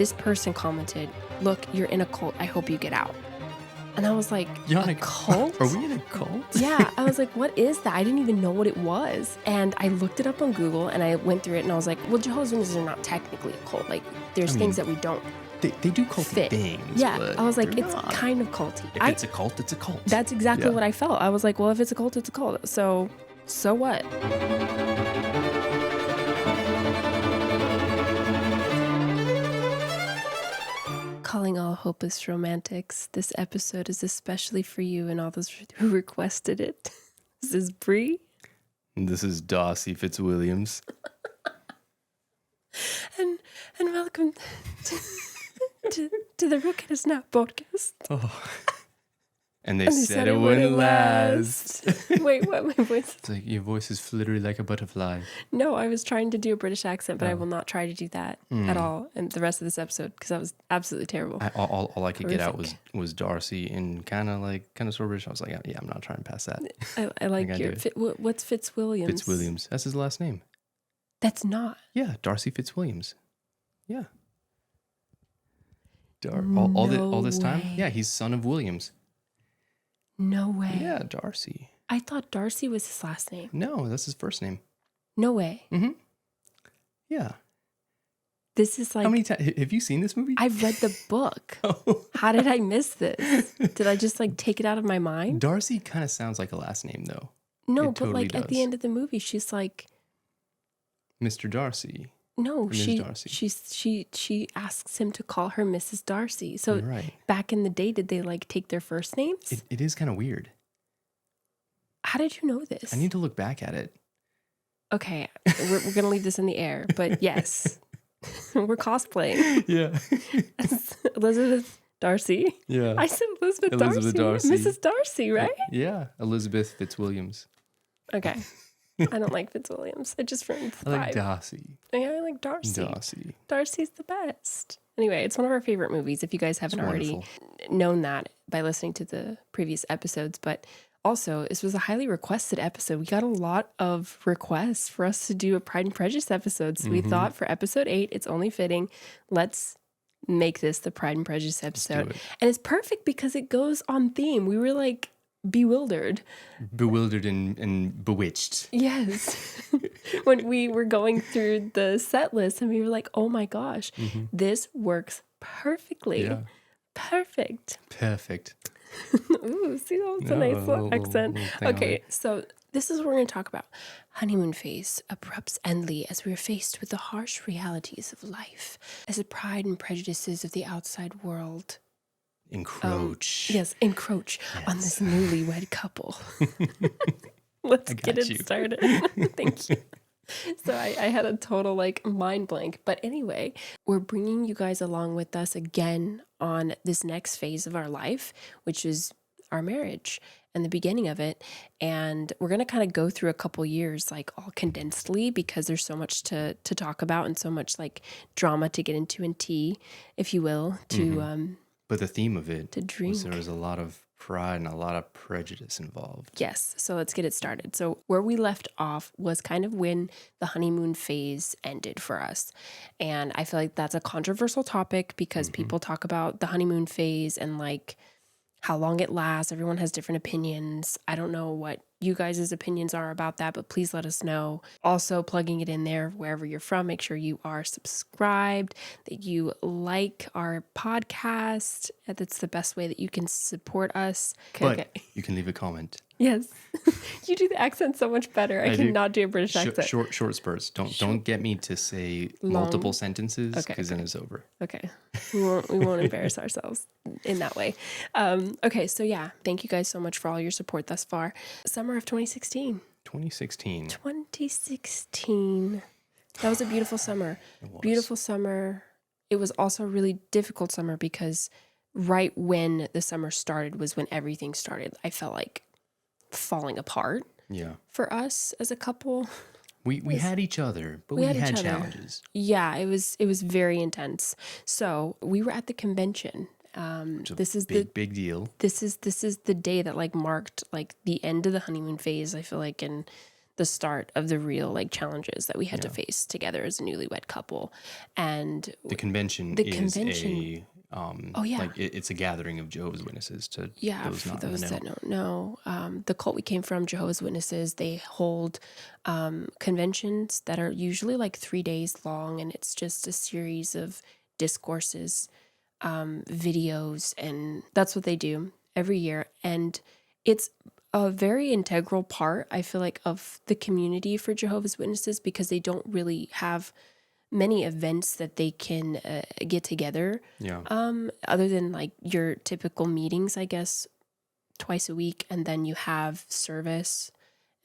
This person commented, "Look, you're in a cult. I hope you get out." And I was like, You're in a cult? Are we in a cult? Yeah, I was like, what is that? I didn't even know what it was. And I looked it up on Google and I went through it and I was like, well, Jehovah's Witnesses are not technically a cult. Like, there's things that we don't They do culty fit. things. Yeah, but I was like, it's not. kind of culty. If it's a cult, it's a cult. That's exactly what I felt. I was like, well, if it's a cult, it's a cult. So what? Calling all hopeless romantics, this episode is especially for you and all those who requested it. This is Bre. This is Darcy Fitzwilliams. and welcome to the Rook and a Snap podcast. Oh. And they said it wouldn't last. Wait, what? My voice? It's like your voice is fluttery like a butterfly. No, I was trying to do a British accent, but I will not try to do that at all in the rest of this episode because that was absolutely terrible. All I could get out was Darcy and kind of sort of British. I was like, yeah, I'm not trying past that. I like your what's Fitzwilliams? Fitzwilliams. That's his last name. That's not. Yeah, Darcy Fitzwilliams. Yeah. All this time? Yeah, he's son of Williams. No way. Yeah, Darcy. I thought Darcy was his last name. No, that's his first name. No way. Mm-hmm. Yeah. This is like... How many times... Have you seen this movie? I've read the book. Oh. How did I miss this? Did I just like take it out of my mind? Darcy kind of sounds like a last name, though. No, It but totally like at the does. end of the movie, she's like... Mr. Darcy. No, Darcy. she asks him to call her Mrs. Darcy. So Right. back in the day, did they like take their first names? It is kind of weird. How did you know this? I need to look back at it. Okay, we're going to leave this in the air, but yes, we're cosplaying. Yeah. Elizabeth Darcy. Yeah. I said Elizabeth Darcy. Mrs. Darcy, right? Yeah. Elizabeth Fitzwilliams. Okay. I don't like Fitzwilliams. I just ruined the I like vibe. Darcy. Yeah, I like Darcy. Darcy. Darcy's the best. Anyway, it's one of our favorite movies if you guys haven't already known that by listening to the previous episodes. But also, this was a highly requested episode. We got a lot of requests for us to do a Pride and Prejudice episode. So we thought for episode 8, it's only fitting. Let's make this the Pride and Prejudice episode. And it's perfect because it goes on theme. We were like bewildered and bewitched. Yes. When we were going through the set list and we were like, oh my gosh, this works perfectly. Yeah. Perfect. Ooh, see, that was a nice little accent. Okay, so this is what we're going to talk about. Honeymoon phase abrupts endly as we are faced with the harsh realities of life, as the pride and prejudices of the outside world Encroach. encroach on this newlywed couple. Let's get it started. Thank you. So I had a total like mind blank. But anyway, we're bringing you guys along with us again on this next phase of our life, which is our marriage and the beginning of it. And we're going to kind of go through a couple years, like all condensedly, because there's so much to talk about and so much like drama to get into and tea, if you will, to But the theme of it to drink. was there was a lot of pride and a lot of prejudice involved. Yes. So let's get it started. So where we left off was kind of when the honeymoon phase ended for us. And I feel like that's a controversial topic because people talk about the honeymoon phase and like how long it lasts. Everyone has different opinions. I don't know what you guys' opinions are about that, but please let us know. Also, plugging it in there wherever you're from, make sure you are subscribed, that you like our podcast. That's the best way that you can support us. But you can leave a comment. Yes. You do the accent so much better. I cannot do a British accent. Short spurts. Don't get me to say multiple sentences because then it's over. Okay. We won't embarrass ourselves in that way. Okay, so yeah, thank you guys so much for all your support thus far. Summer of 2016. 2016. That was a beautiful summer. It was. Beautiful summer. It was also a really difficult summer because right when the summer started was when everything started. I felt like falling apart. Yeah. For us as a couple. We had each other, but we had challenges. Yeah, it was very intense. So we were at the convention. This is big deal. This is the day that like marked like the end of the honeymoon phase. I feel like, and the start of the real like challenges that we had to face together as a newlywed couple. And the convention is a like it's a gathering of Jehovah's Witnesses to those for not those in the know. that don't know, the cult we came from, Jehovah's Witnesses, they hold conventions that are usually like 3 days long, and it's just a series of discourses, videos, and that's what they do every year. And it's a very integral part, I feel like, of the community for Jehovah's Witnesses, because they don't really have many events that they can get together. Yeah. Other than like your typical meetings, I guess, twice a week, and then you have service,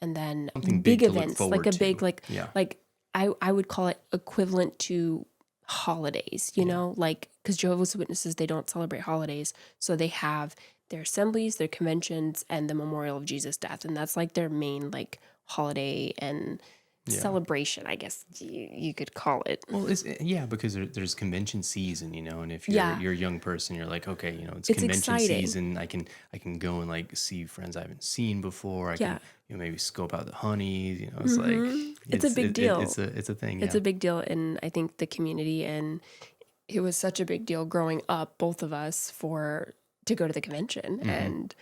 and then Something big big to look events, forward like a to. big Yeah. like I would call it equivalent to holidays, you know, like, because Jehovah's Witnesses, they don't celebrate holidays, so they have their assemblies, their conventions, and the memorial of Jesus' death, and that's like their main like holiday and celebration, I guess you could call it. Well, it's because there's convention season, you know, and if you're a young person, you're like, okay, you know, it's convention exciting. season. I can go and like see friends I haven't seen before. I can maybe scope out the honeys. You know, it's like it's a big deal. It's a thing. It's a big deal in, I think, the community, and it was such a big deal growing up, both of us, to go to the convention. And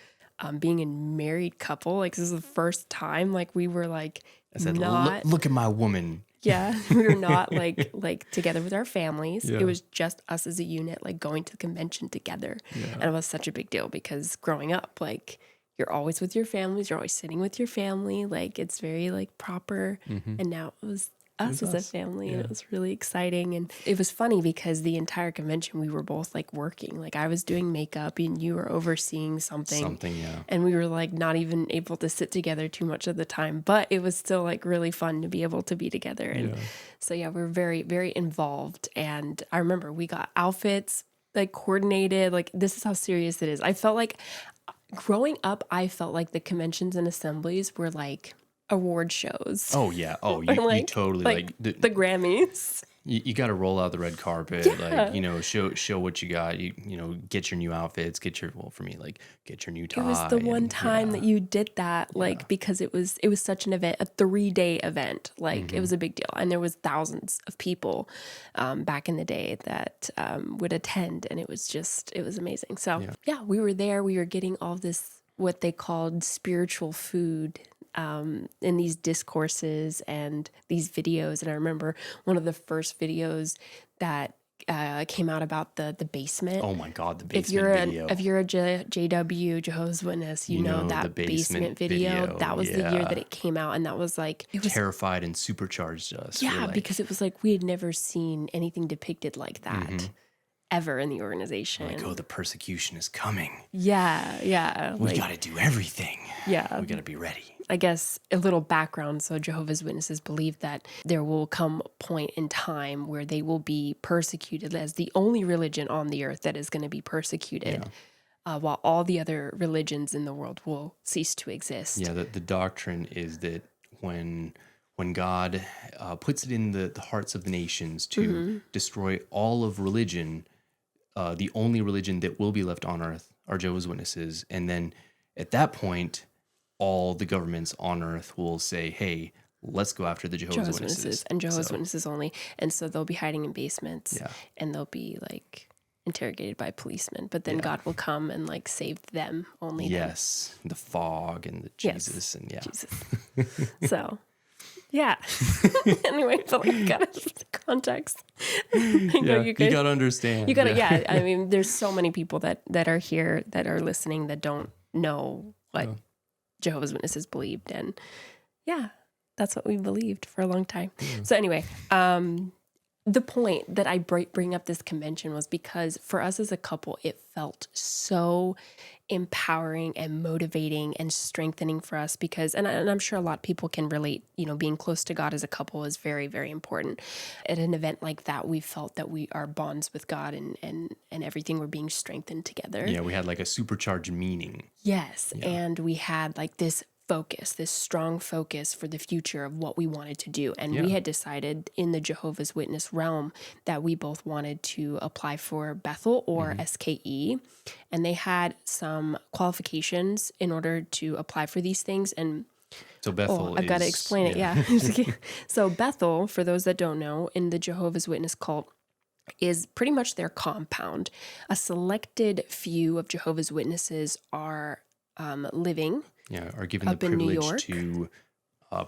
being a married couple, like, this is the first time, like, we were like, I said, look at my woman. Yeah, we were not like together with our families. Yeah. It was just us as a unit, like going to the convention together. And it was such a big deal because growing up, like, you're always with your families, you're always sitting with your family. Like, it's very like proper. And now it was us as a family, and it was really exciting. And it was funny because the entire convention we were both like working. Like, I was doing makeup and you were overseeing something, and we were like not even able to sit together too much of the time, but it was still like really fun to be able to be together. And so we're very, very involved. And I remember we got outfits like coordinated. Like, this is how serious it is. I felt like growing up, I felt like the conventions and assemblies were like award shows. Oh yeah. Oh, you totally like the Grammys. You got to roll out the red carpet, like, you know, show what you got. You know, get your new outfits, get your new tie. It was the one time that you did that, like, because it was such an event, a 3-day event. Like, it was a big deal, and there was thousands of people back in the day that would attend, and it was amazing. So we were there. We were getting all this, what they called spiritual food, in these discourses and these videos. And I remember one of the first videos that came out about the basement. Oh my God, the basement video. If you're a JW, Jehovah's Witness, you know that the basement video. That was the year that it came out, and that was like, it was terrified and supercharged us. Yeah, because it was like we had never seen anything depicted like that ever in the organization. Like, oh, the persecution is coming. Yeah. We got to do everything. Yeah. We got to be ready. I guess a little background. So Jehovah's Witnesses believe that there will come a point in time where they will be persecuted as the only religion on the earth that is going to be persecuted, while all the other religions in the world will cease to exist. Yeah, the doctrine is that when God puts it in the hearts of the nations to destroy all of religion, the only religion that will be left on earth are Jehovah's Witnesses. And then at that point, all the governments on earth will say, hey, let's go after the Jehovah's Witnesses. And Jehovah's Witnesses only. And so they'll be hiding in basements, and they'll be like interrogated by policemen. But then God will come and like save them only. Yes, the fog and the Jesus and Jesus. So, yeah. Anyway, but like, you gotta have the context. You gotta understand. You gotta, I mean, there's so many people that are here that are listening that don't know what Jehovah's Witnesses believed, and that's what we believed for a long time. So anyway, the point that I bring up this convention was because for us as a couple, it felt so empowering and motivating and strengthening for us because, and I'm sure a lot of people can relate, you know, being close to God as a couple is very, very important. At an event like that, we felt that our bonds with God and everything were being strengthened together. Yeah, we had like a supercharged meaning. Yes, and we had like this strong focus for the future of what we wanted to do. And we had decided in the Jehovah's Witness realm that we both wanted to apply for Bethel or SKE. And they had some qualifications in order to apply for these things. And So Bethel I've got to explain it. Yeah. So Bethel, for those that don't know, in the Jehovah's Witness cult, is pretty much their compound. A selected few of Jehovah's Witnesses are living. Yeah, are given the up in New privilege York. to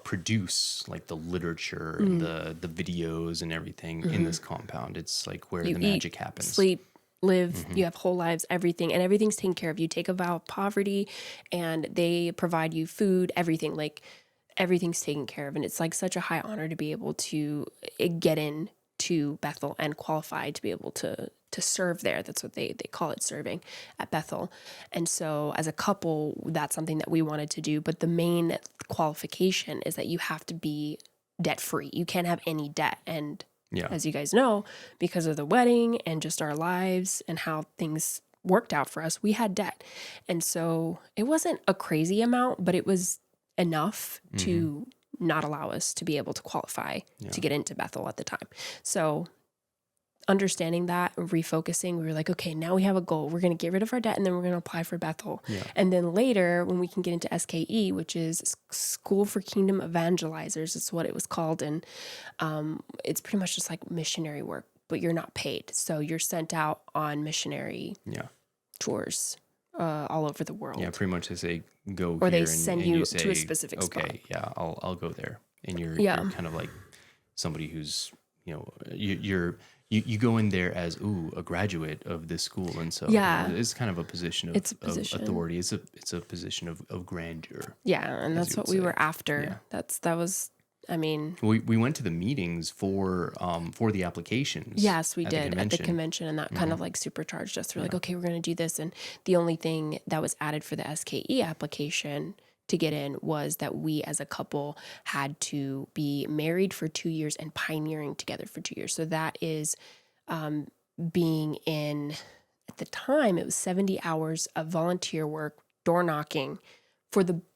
produce like the literature and the videos and everything in this compound. It's like where You the magic happens. Sleep, live, you have whole lives, everything, and everything's taken care of. You take a vow of poverty and they provide you food, everything, like everything's taken care of. And it's like such a high honor to be able to get in to Bethel and qualify to be able to serve there. That's what they call it, serving at Bethel. And so as a couple, that's something that we wanted to do. But the main qualification is that you have to be debt free. You can't have any debt. And as you guys know, because of the wedding and just our lives and how things worked out for us, we had debt. And so it wasn't a crazy amount, but it was enough to not allow us to be able to qualify to get into Bethel at the time. So understanding that, refocusing, we were like, okay, now we have a goal. We're going to get rid of our debt and then we're going to apply for Bethel. Yeah. And then later when we can get into SKE, which is School for Kingdom Evangelizers, it's what it was called. And it's pretty much just like missionary work, but you're not paid. So you're sent out on missionary tours all over the world. Yeah, pretty much they say go or here they send and you say, to a specific spot. Okay, yeah, I'll go there. And you're kind of like somebody who's, you go in there as a graduate of this school, and so it's kind of a position of, of authority. It's a position of grandeur. Yeah, and that's what we were after. Yeah. That was. I mean, we went to the meetings for the applications. Yes, we did at the convention, and that kind of like supercharged us. We're like, okay, we're going to do this, and the only thing that was added for the SKE application to get in was that we as a couple had to be married for 2 years and pioneering together for 2 years. So that is being in, at the time, it was 70 hours of volunteer work, door knocking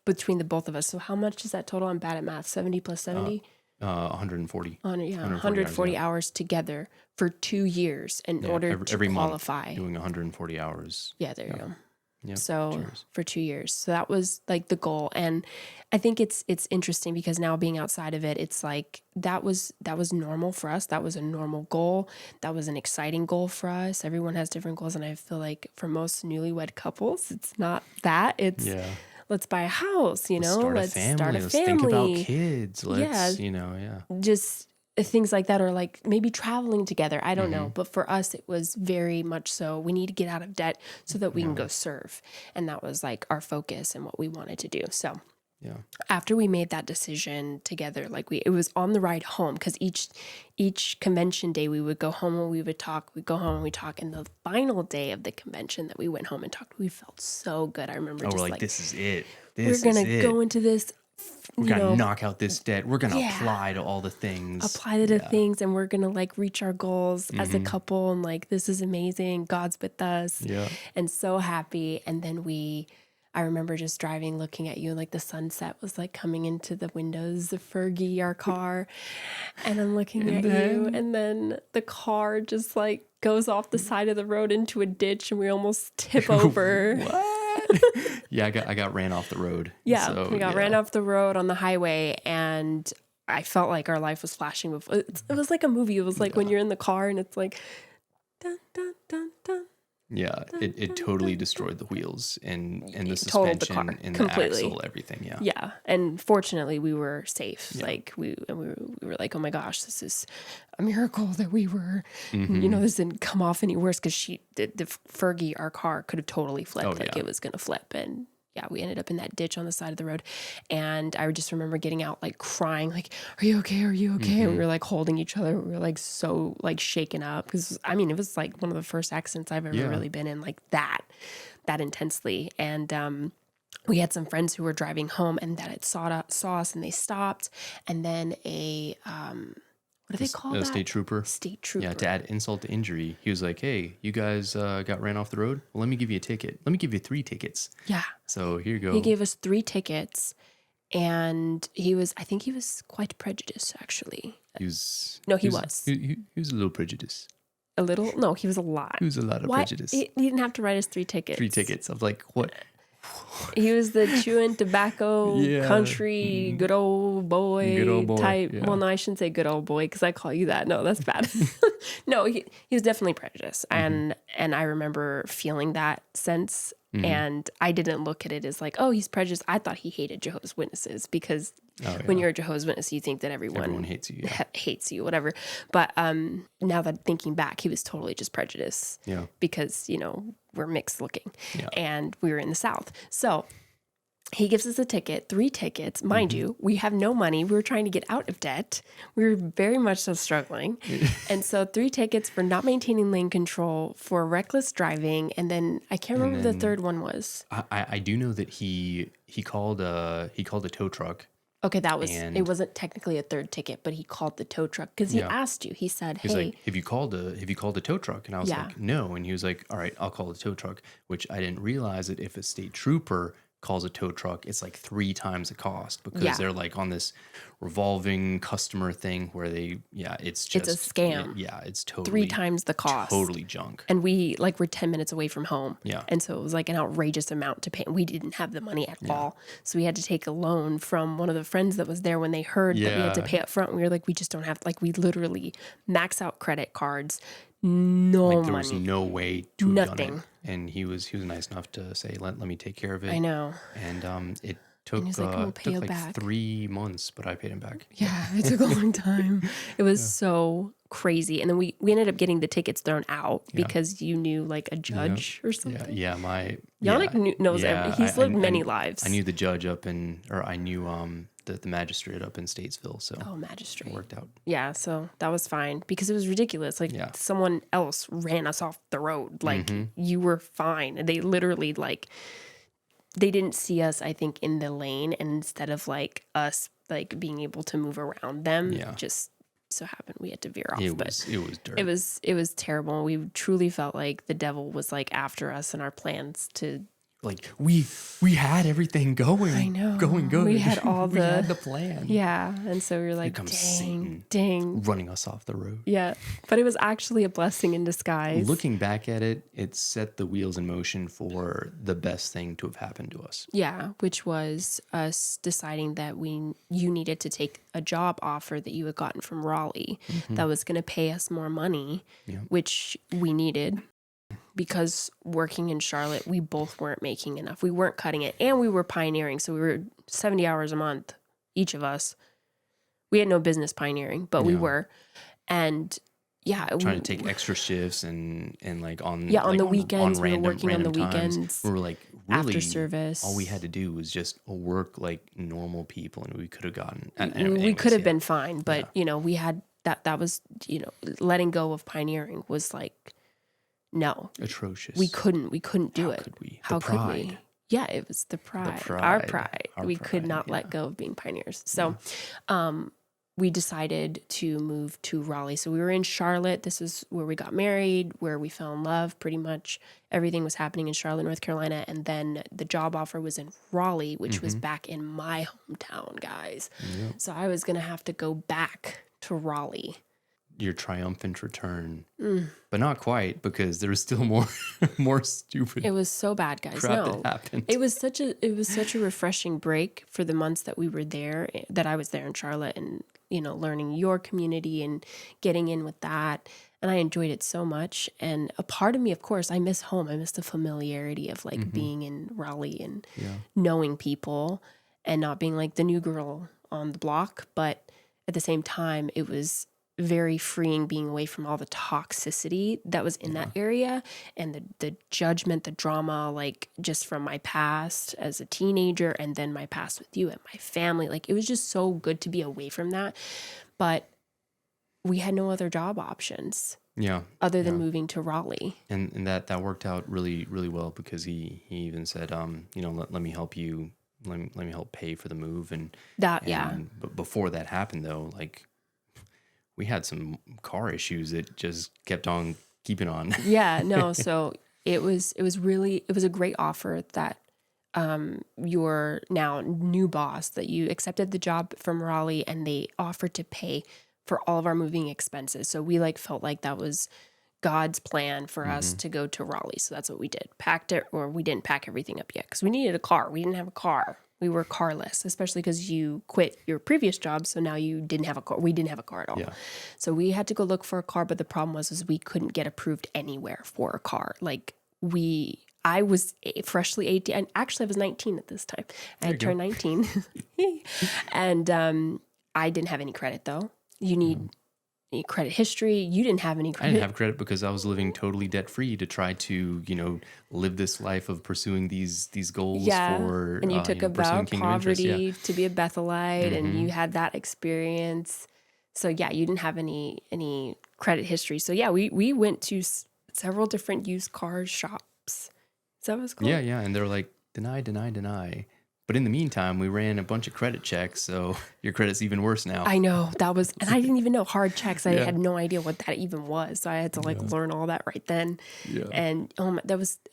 between the both of us. So how much is that total? I'm bad at math. 70 plus 70? 140. 140 hours together for 2 years in order to every qualify. Month doing 140 hours. Yeah, there you go. Yep, so for 2 years. So that was like the goal. And I think it's interesting because now being outside of it, it's like that was normal for us. That was a normal goal. That was an exciting goal for us. Everyone has different goals. And I feel like for most newlywed couples, it's not that. It's let's buy a house, let's start a family. Let's think about kids. Let's, just things like that, or like maybe traveling together. I don't know. But for us, it was very much so we need to get out of debt so that we can go serve. And that was like our focus and what we wanted to do. So after we made that decision together, like it was on the ride home, because each convention day we would go home and we would talk. We'd go home and we talk. And the final day of the convention that we went home and talked, we felt so good. I remember we're like, this is it. We're going to go into this. We're going to knock out this debt. We're going to apply to all the things. Apply to the things, and we're going to like reach our goals as a couple. And like, this is amazing. God's with us. Yeah. And so happy. And then I remember just driving, looking at you, and like the sunset was like coming into the windows of Fergie, our car. And I'm looking at you, and then the car just like goes off the side of the road into a ditch, and we almost tip over. What? Yeah, I got ran off the road. Yeah, so, we got ran off the road on the highway, and I felt like our life was flashing before. It was like a movie. It was like when you're in the car and it's like, dun, dun, dun, dun. Yeah, it totally destroyed the wheels and the suspension and the axle, everything. Yeah. Yeah, and fortunately we were safe. Yeah. Like we were like, oh my gosh, this is a miracle that we were. This didn't come off any worse, because the Fergie, our car, could have totally flipped. It was gonna flip, and we ended up in that ditch on the side of the road. And I just remember getting out, like crying, like, are you okay? Are you okay? And we were like holding each other. We were like so like shaken up, because I mean, it was like one of the first accidents I've ever really been in like that intensely. And we had some friends who were driving home, and that saw us, and they stopped. And then what do they call that? State trooper. State trooper. Yeah, to add insult to injury, he was like, hey, you guys got ran off the road? Well, let me give you a ticket. Let me give you 3 tickets. Yeah. So here you go. He gave us 3 tickets, and I think he was quite prejudiced, actually. He was. He was a little prejudiced. A little? No, he was a lot. He was a lot of prejudice. He didn't have to write us 3 tickets. 3 tickets. I was like, what? He was the chewing tobacco Yeah. country good old boy type. yeah. Well, no, I shouldn't say good old boy because I call you that. No, that's bad. No, he was definitely prejudiced, and I remember feeling that sense. And I didn't look at it as like, oh, he's prejudiced. I thought he hated Jehovah's Witnesses because when you're a Jehovah's Witness, you think that everyone hates you, hates you, whatever. But now that thinking back, he was totally just prejudiced because, you know, we're mixed looking and we were in the South. So he gives us a ticket, 3 tickets. Mind you, we have no money. We were trying to get out of debt. We were very much so struggling. And so 3 tickets for not maintaining lane control, for reckless driving. And then I can't remember what the third one was. I do know that he called a tow truck. Okay, it wasn't technically a third ticket, but he called the tow truck because he asked you. He said, He's like, have you called a tow truck? And I was like, no. And he was like, all right, I'll call the tow truck, which I didn't realize that if a state trooper calls a tow truck, it's like 3 times the cost because they're like on this revolving customer thing where it's just it's a scam. It's totally 3 times the cost. Totally junk. And we we're 10 minutes away from home. Yeah. And so it was like an outrageous amount to pay. We didn't have the money at all. So we had to take a loan from one of the friends that was there when they heard that we had to pay up front. We were like, we just don't have, like, we literally max out credit cards. No money. There was no way to have done it. And he was nice enough to say, let me take care of it. I know. And it took, we'll pay you like back. 3 months, but I paid him back. Yeah, it took a long time. It was so crazy. And then we ended up getting the tickets thrown out because you knew like a judge or something. Yeah, Yannick knows everything. He's lived many lives. I knew the judge I knew the magistrate up in Statesville. So magistrate. It worked out. Yeah, so that was fine because it was ridiculous. Like someone else ran us off the road. Like you were fine. And they literally they didn't see us, I think, in the lane, and instead of like us like being able to move around them, just so happened we had to veer off. It was dirt. It was terrible. We truly felt like the devil was like after us and our plans to. Like we had everything going. I know. Going good. We had we had the plan. Yeah. And so we were like, dang. Running us off the road. Yeah. But it was actually a blessing in disguise. Looking back at it, it set the wheels in motion for the best thing to have happened to us. Yeah, which was us deciding that you needed to take a job offer that you had gotten from Raleigh that was going to pay us more money, which we needed. Because working in Charlotte, we both weren't making enough. We weren't cutting it. And we were pioneering. So we were 70 hours a month, each of us. We had no business pioneering, but we were. And trying to take extra shifts and like on the weekends. We were working on the times. weekends. We were like, really, after service. all we had to do was just work like normal people, and we could have gotten. We could have been fine, but we had that was letting go of pioneering was like. No. Atrocious. We couldn't do it. Could we? How could we? Yeah, it was the pride. Our pride. We could not let go of being pioneers. So we decided to move to Raleigh. So we were in Charlotte. This is where we got married, where we fell in love. Pretty much everything was happening in Charlotte, North Carolina. And then the job offer was in Raleigh, which was back in my hometown, guys. Yep. So I was going to have to go back to Raleigh. Your triumphant return, but not quite, because there was still more stupid. It was so bad, guys. That happened. It was such a refreshing break for the months that we were there, that I was there in Charlotte, and learning your community and getting in with that, and I enjoyed it so much. And a part of me, of course, I miss home. I miss the familiarity of like being in Raleigh and knowing people and not being like the new girl on the block, but at the same time, it was very freeing being away from all the toxicity that was in that area and the judgment, the drama, like just from my past as a teenager and then my past with you and my family. Like it was just so good to be away from that. But we had no other job options. Yeah. Other than moving to Raleigh. And that worked out really, really well, because he even said, let me help you. Let me help pay for the move. But before that happened though, like, we had some car issues that just kept on keeping on. Yeah, no. So it was a great offer that your now new boss, that you accepted the job from Raleigh, and they offered to pay for all of our moving expenses. So we felt like that was God's plan for us to go to Raleigh. So that's what we did. Packed it, or we didn't pack everything up yet because we needed a car. We didn't have a car. We were carless, especially because you quit your previous job. So now you didn't have a car. We didn't have a car at all. Yeah. So we had to go look for a car. But the problem was we couldn't get approved anywhere for a car. Like I was freshly 18. And actually, I was 19 at this time. I had turned 19. And I didn't have any credit, though. You need credit history. You didn't have any credit. I didn't have credit because I was living totally debt free to try to, live this life of pursuing these goals for and you took a vow of poverty to be a Bethelite, and you Mm-hmm. had that experience. So yeah, you didn't have any credit history. So yeah, we went to several different used car shops. Is that what it's called? Yeah, and they're like, deny, deny, deny. But in the meantime, we ran a bunch of credit checks, so your credit's even worse now. I know and I didn't even know hard checks. I had no idea what that even was. So I had to learn all that right then. Yeah. And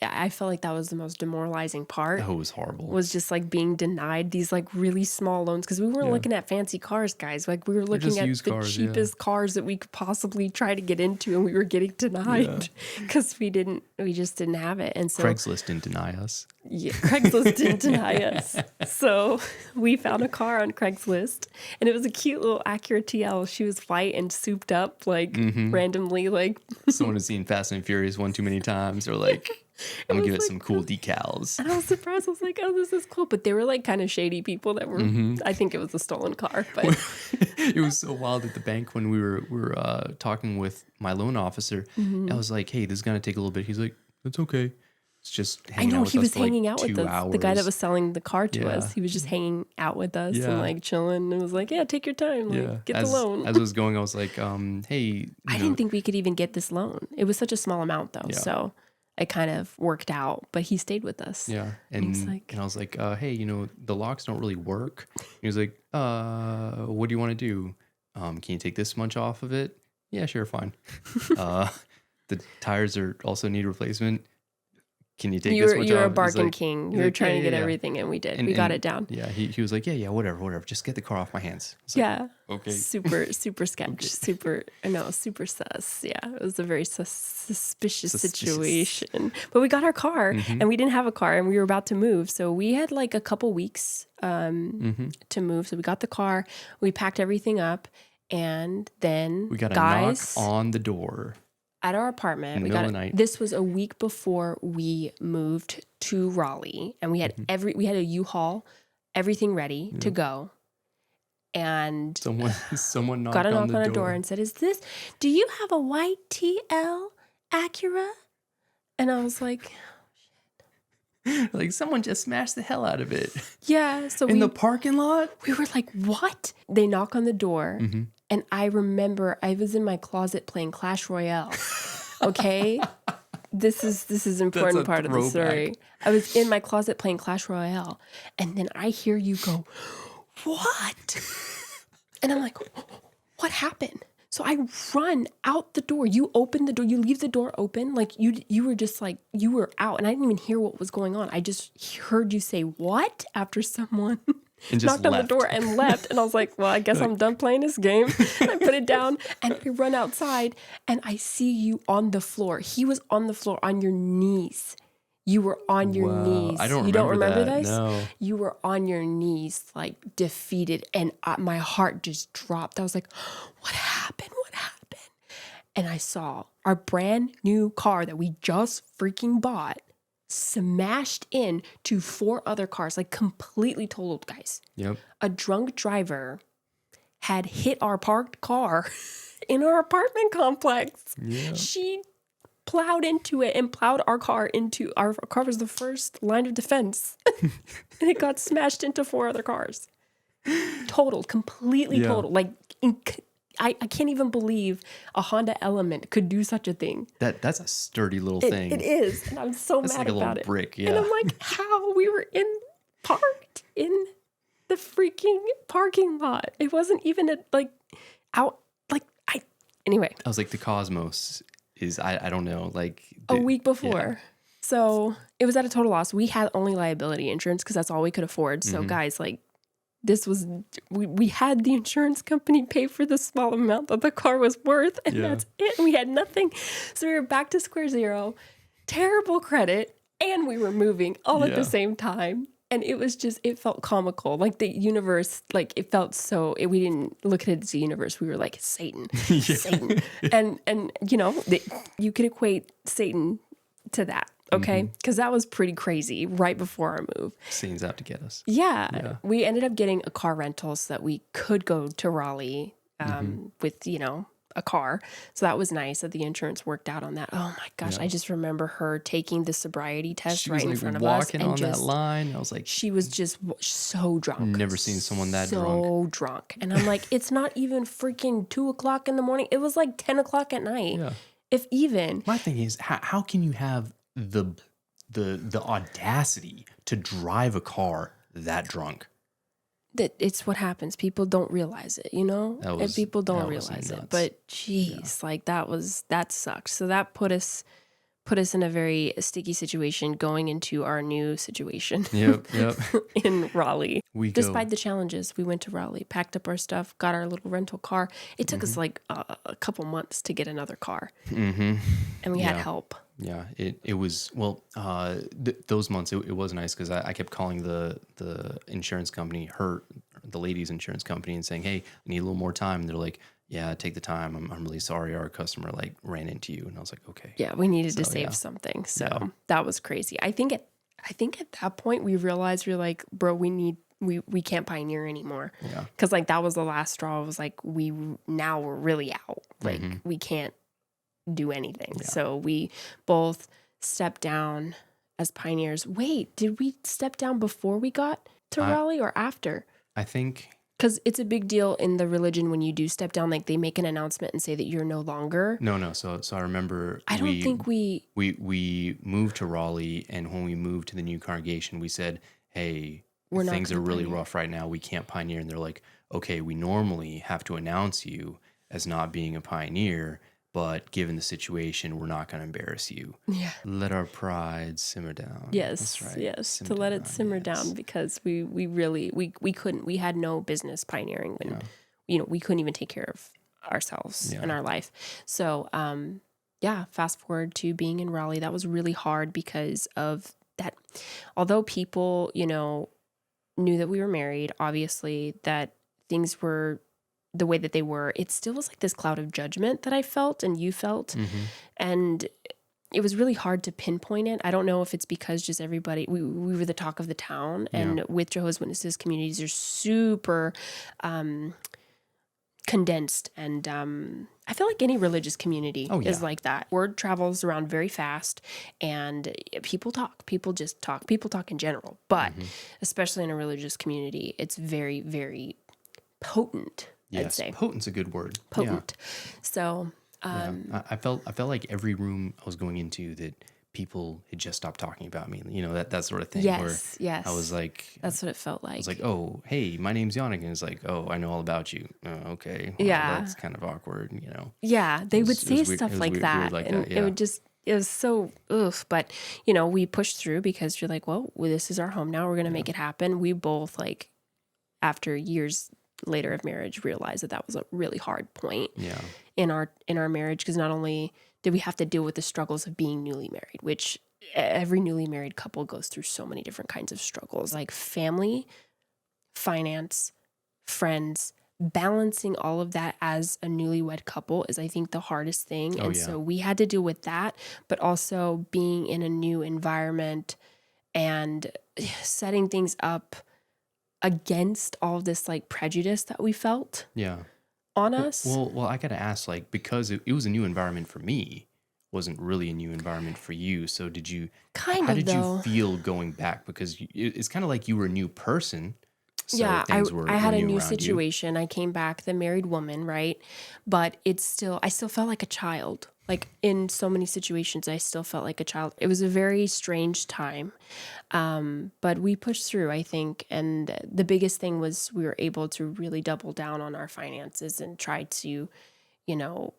I felt like that was the most demoralizing part. Oh, it was horrible. Was just being denied these really small loans because we weren't looking at fancy cars, guys. Like we were looking at the cheapest cars that we could possibly try to get into, and we were getting denied because we just didn't have it. And so Craigslist didn't deny us. Yeah, Craigslist didn't deny us. So we found a car on Craigslist, and it was a cute little Acura TL. She was white and souped up, randomly, Someone has seen Fast and Furious one too many times, or I'm gonna give it some cool decals. And I was surprised. I was like, oh, this is cool. But they were kind of shady people that were, I think it was a stolen car. But it was so wild at the bank when we were talking with my loan officer. I was like, hey, this is gonna take a little bit. He's like, that's okay. It's just hanging out with us. He was for hanging out with 2 us. hours. The guy that was selling the car to us, he was just hanging out with us and chilling. And was like, yeah, take your time. Get the loan. As it was going, I was like, hey. I didn't think we could even get this loan. It was such a small amount though. Yeah. So it kind of worked out, but he stayed with us. Yeah. And I was like, hey, the locks don't really work. He was like, what do you want to do? Can you take this much off of it? Yeah, sure, fine. The tires also need replacement. Can you take this much off? You're a bargain king. You were trying to get everything, and we did. We got it down. Yeah, he was like, yeah, whatever. Just get the car off my hands. Okay. Super sketch. Okay. Super sus. Yeah, it was a very suspicious situation. But we got our car, and we didn't have a car, and we were about to move. So we had a couple weeks to move. So we got the car, we packed everything up, and then we got a knock on the door. At our apartment, this was a week before we moved to Raleigh, and we had we had a U-Haul, everything ready to go. And someone knocked got a knock on the door and said, do you have a white TL Acura? And I was like, someone just smashed the hell out of it. Yeah. So in the parking lot? We were like, what? They knock on the door. And I remember I was in my closet playing Clash Royale. Okay? This is an important part of the story. I was in my closet playing Clash Royale. And then I hear you go, what? And I'm like, what happened? So I run out the door. You open the door. You leave the door open. You were just you were out. And I didn't even hear what was going on. I just heard you say, what? After someone knocked on the door and left. And I was like, well, I guess I'm done playing this game. And I put it down and I run outside and I see you on the floor. He was on the floor on your knees. You were on your knees. I don't you don't remember that. this? No. You were on your knees, defeated. And my heart just dropped. I was like, what happened? What happened? And I saw our brand new car that we just freaking bought smashed into 4 other cars, completely totaled, guys. Yep. A drunk driver had hit our parked car in our apartment complex. Yeah. She plowed into it and plowed our car into our car was the first line of defense. And it got smashed into 4 other cars. Totaled, completely totaled. I can't even believe a Honda Element could do such a thing. That's a sturdy little thing. It is. And I'm so mad like a about little it. Brick, yeah. And I'm like, how? We were parked in the freaking parking lot. It wasn't even out. Anyway. I was like, the Cosmos is, I don't know, a week before. Yeah. So it was at a total loss. We had only liability insurance because that's all we could afford. So guys, we had the insurance company pay for the small amount that the car was worth, and that's it. We had nothing. So we were back to square zero, terrible credit, and we were moving all at the same time. And it was just, it felt comical. Like the universe, like it felt so, we didn't look at it as a universe. We were like, Satan, Satan. And you know, you could equate Satan to that. Okay. Because that was pretty crazy right before our move. Satan's out to get us. Yeah. We ended up getting a car rental so that we could go to Raleigh with, you know, a car. So that was nice that the insurance worked out on that. Oh my gosh. I just remember her taking the sobriety test right in front of us. Walking on that line. I was like, she was just so drunk. Never seen someone that drunk. So drunk. And I'm like, it's not even freaking 2:00 in the morning. It was like 10:00 at night. Yeah. If even. My thing is, how can you have the audacity to drive a car that drunk? That it's what happens. People don't realize it, you know? And people don't realize it. But geez, like that sucked. So that put us in a very sticky situation going into our new situation. Yep. In Raleigh. Despite the challenges, we went to Raleigh, packed up our stuff, got our little rental car. It took us like a couple months to get another car. And we had help. Yeah, it was, well, those months, it was nice because I kept calling the insurance company, the lady's insurance company, and saying, hey, I need a little more time. And they're like, yeah, take the time. I'm really sorry our customer like ran into you. And I was like, okay. Yeah, we needed to save something. So that was crazy. I think at that point we realized we're like, bro, we can't pioneer anymore. Yeah. Because like that was the last straw. It was like we're really out. Like we can't do anything. Yeah. So we both stepped down as pioneers. Wait, did we step down before we got to Raleigh or after? I think because it's a big deal in the religion when you do step down. Like they make an announcement and say that you're no longer. No. So I remember. I don't think we moved to Raleigh, and when we moved to the new congregation, we said, "Hey, things are really rough right now. We can't pioneer." And they're like, "Okay, we normally have to announce you as not being a pioneer." But given the situation, we're not going to embarrass you. Yeah. Let our pride simmer down. Yes. That's right. Yes. Simmer to let it simmer down because we really couldn't. We had no business pioneering when, you know, we couldn't even take care of ourselves and our life. So, fast forward to being in Raleigh. That was really hard because of that. Although people, you know, knew that we were married, obviously that things were the way that they were, it still was like this cloud of judgment that I felt and you felt. And it was really hard to pinpoint it. I don't know if it's because just everybody, we were the talk of the town, and with Jehovah's Witnesses communities are super condensed. And I feel like any religious community is like that. Word travels around very fast, and people talk. People just talk. People talk in general. But especially in a religious community, it's very, very potent. Yes, I'd say. Potent's a good word. Potent. Yeah. So, I felt like every room I was going into that people had just stopped talking about me. You know, that sort of thing. Yes. I was like, that's what it felt like. I was like, oh, hey, my name's Yannick, and it's like, oh, I know all about you. Oh, okay. Well, that's kind of awkward. You know. Yeah, they would say stuff like that, and it would just. It was so but you know, we pushed through because you're like, well, this is our home now. We're gonna make it happen. We both, like, after years later of marriage, realized that was a really hard point in our marriage, because not only did we have to deal with the struggles of being newly married, which every newly married couple goes through so many different kinds of struggles, like family, finance, friends. Balancing all of that as a newlywed couple is, I think, the hardest thing. So we had to deal with that, but also being in a new environment and setting things up against all this like prejudice that we felt on us. Well, I got to ask, like, because it was a new environment for me, wasn't really a new environment for you. So did you, how did you feel going back? Because it's kind of like you were a new person. So I had a new situation. I came back, the married woman, right? But I still felt like a child. Like in so many situations, I still felt like a child. It was a very strange time. But we pushed through, I think. And the biggest thing was we were able to really double down on our finances and try to, you know,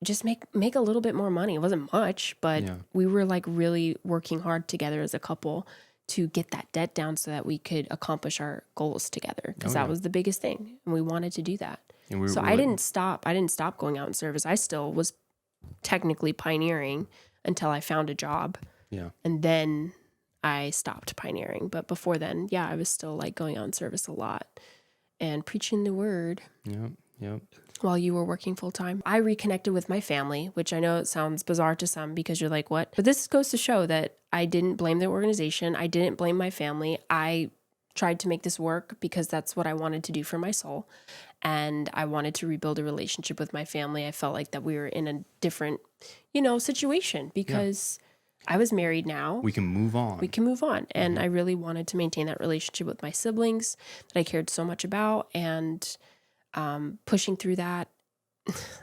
just make a little bit more money. It wasn't much, but we were like really working hard together as a couple to get that debt down so that we could accomplish our goals together, because Oh, yeah. that was the biggest thing, and we wanted to do that. And So I didn't stop going out in service. I still was technically pioneering until I found a job, Yeah. and then I stopped pioneering. But before then, yeah, I was still like going out in service a lot and preaching the word. Yep. Yep. While you were working full time. I reconnected with my family, which I know it sounds bizarre to some because you're like, what? But this goes to show that I didn't blame the organization. I didn't blame my family. I tried to make this work because that's what I wanted to do for my soul. And I wanted to rebuild a relationship with my family. I felt like that we were in a different, situation because I was married now. We can move on. And I really wanted to maintain that relationship with my siblings that I cared so much about. And pushing through that,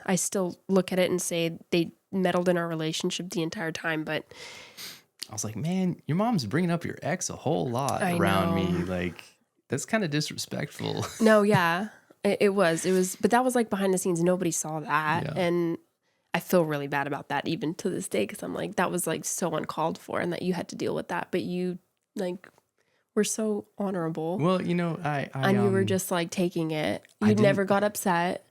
I still look at it and say they meddled in our relationship the entire time. But I was like, man, your mom's bringing up your ex a whole lot I around know. me. Like, that's kind of disrespectful. No, yeah, it was, but that was like behind the scenes. Nobody saw that. Yeah. And I feel really bad about that even to this day, because I'm like, that was like so uncalled for, and that you had to deal with that. But you like were so honorable. Well, and you were just like taking it. I You never didn't- got upset.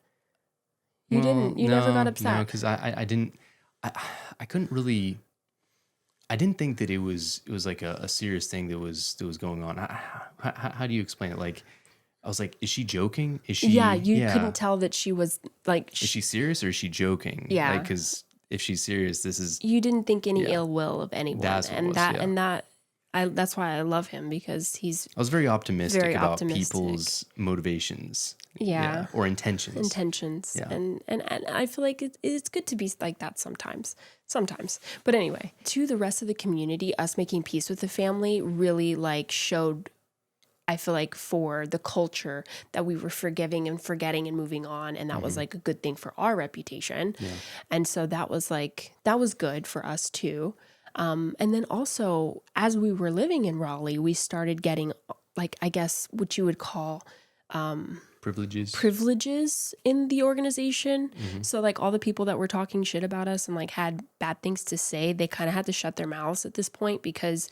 You didn't. You never got upset. No, because I didn't. I couldn't really. I didn't think that it was like a serious thing that was going on. How do you explain it? Like, I was like, is she joking? Is she? Yeah, you couldn't tell that she was like. Is she serious or is she joking? Yeah. Because if she's serious, this is. You didn't think any ill will of anyone, That's what it was, that's why I love him, because he's I was very optimistic very about optimistic. people's motivations. Yeah. Or intentions. Yeah. And I feel like it's good to be like that sometimes. But anyway, to the rest of the community, us making peace with the family really like showed, I feel like, for the culture that we were forgiving and forgetting and moving on. And that was like a good thing for our reputation. Yeah. And so that was good for us too. And then also, as we were living in Raleigh, we started getting like, I guess what you would call privileges in the organization. So like all the people that were talking shit about us and like had bad things to say, they kind of had to shut their mouths at this point, because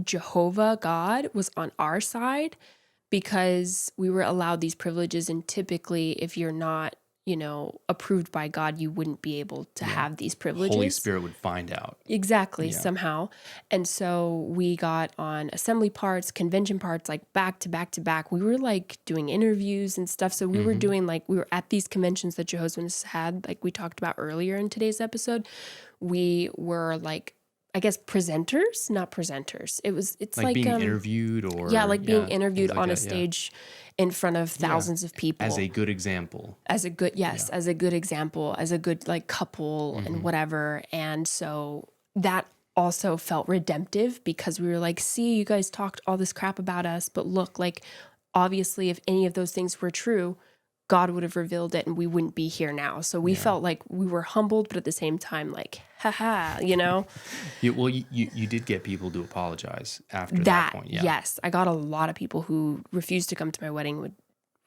Jehovah God was on our side, because we were allowed these privileges. And typically, if you're not, approved by God, you wouldn't be able to have these privileges. Holy Spirit would find out. Exactly, somehow. And so we got on assembly parts, convention parts, like back to back to back. We were like doing interviews and stuff. So we were doing we were at these conventions that Jehovah's Witnesses had, like we talked about earlier in today's episode. We were like, I guess, presenters, not presenters. It's like being interviewed or being interviewed like on a stage in front of thousands of people. As a good example. As a good example, as a good like couple and whatever. And so that also felt redemptive, because we were like, see, you guys talked all this crap about us, but look, like, obviously if any of those things were true, God would have revealed it and we wouldn't be here now. So we felt like we were humbled, but at the same time, like, haha, Well, you did get people to apologize after that point. Yeah. Yes. I got a lot of people who refused to come to my wedding,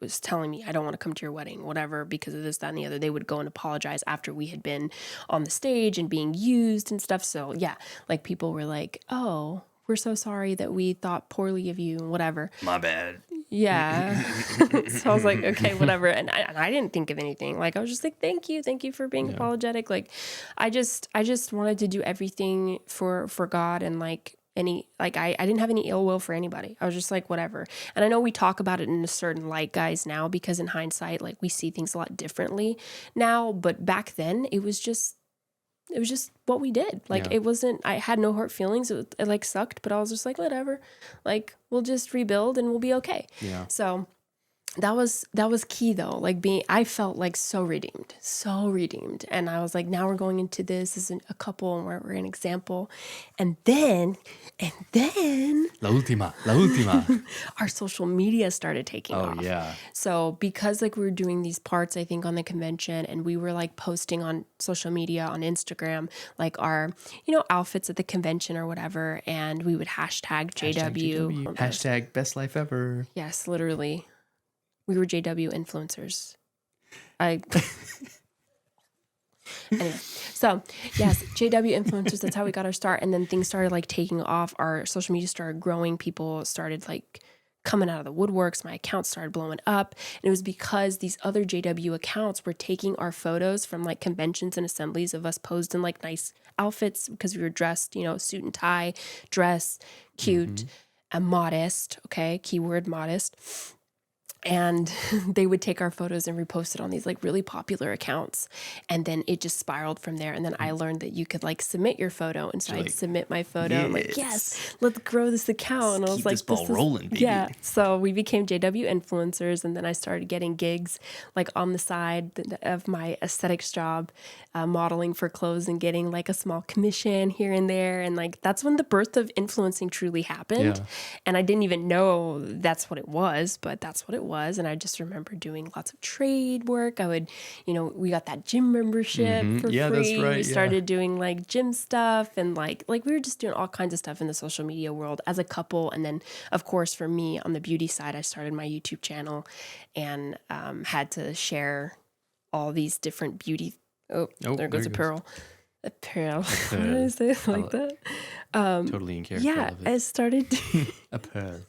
was telling me, I don't want to come to your wedding, whatever, because of this, that, and the other. They would go and apologize after we had been on the stage and being used and stuff. So yeah, like people were like, oh, we're so sorry that we thought poorly of you and whatever. My bad. Yeah. So I was like, okay, whatever. And I didn't think of anything. Like, I was just like, thank you for being apologetic. Like, I just wanted to do everything for God, and like I didn't have any ill will for anybody. I was just like, whatever. And I know we talk about it in a certain light, guys, now, because in hindsight, like, we see things a lot differently now. But back then, it was just what we did. Like, it wasn't, I had no hurt feelings. It like sucked, but I was just like, whatever, like, we'll just rebuild and we'll be okay. Yeah. So that was key though. Like I felt like so redeemed. And I was like, now we're going into this as a couple, and we're an example. And then La última. our social media started taking off. Oh yeah. So because like we were doing these parts, I think, on the convention, and we were like posting on social media, on Instagram, like our, outfits at the convention or whatever. And we would hashtag JW. Hashtag best life ever. Yes, literally. We were JW influencers. Anyway, so yes, JW influencers, that's how we got our start. And then things started like taking off. Our social media started growing. People started like coming out of the woodworks. My accounts started blowing up. And it was because these other JW accounts were taking our photos from like conventions and assemblies of us posed in like nice outfits because we were dressed, you know, suit and tie, dress, cute, and modest. Okay. Keyword modest. And they would take our photos and repost it on these like really popular accounts. And then it just spiraled from there. And then I learned that you could like submit your photo. And so I'd submit my photo. Yes. I'm like, yes, let's grow this account. And I was Keep like, this ball rolling, baby. Yeah. So we became JW influencers. And then I started getting gigs like on the side of my aesthetics job, modeling for clothes and getting like a small commission here and there. And like, that's when the birth of influencing truly happened. Yeah. And I didn't even know that's what it was, but that's what it was. And I just remember doing lots of trade work. I would, you know, we got that gym membership for Yeah, free. that's right. We started doing like gym stuff and like we were just doing all kinds of stuff in the social media world as a couple. And then of course for me on the beauty side, I started my YouTube channel and had to share all these different beauty. Oh, there goes a pearl. A pearl. What did I say like that? Totally in character. Yeah, I started. A pearl.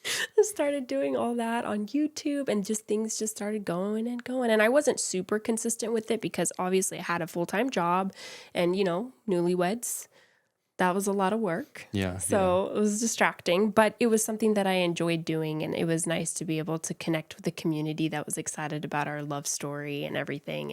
I started doing all that on YouTube and just things just started going and going. And I wasn't super consistent with it because obviously I had a full-time job and, you know, newlyweds. That was a lot of work. Yeah. So it was distracting, but it was something that I enjoyed doing. And it was nice to be able to connect with the community that was excited about our love story and everything.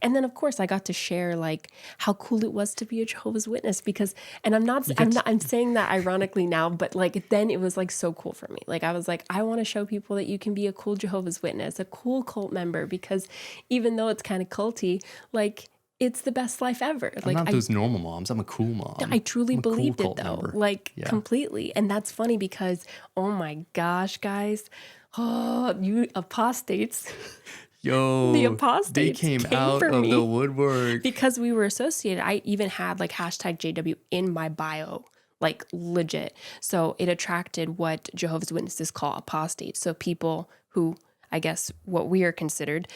And then of course I got to share like how cool it was to be a Jehovah's Witness because, and I'm saying that ironically now, but like then it was like so cool for me. Like I was like, I want to show people that you can be a cool Jehovah's Witness, a cool cult member, because even though it's kind of culty, like it's the best life ever. I'm like not those normal moms. I'm a cool mom. I truly believed cool it though, member. like completely. And that's funny because, oh my gosh, guys, you apostates. Yo, The apostates they came came out for of me the woodwork. Because we were associated. I even had like hashtag JW in my bio, like legit. So it attracted what Jehovah's Witnesses call apostates. So people who, I guess what we are considered,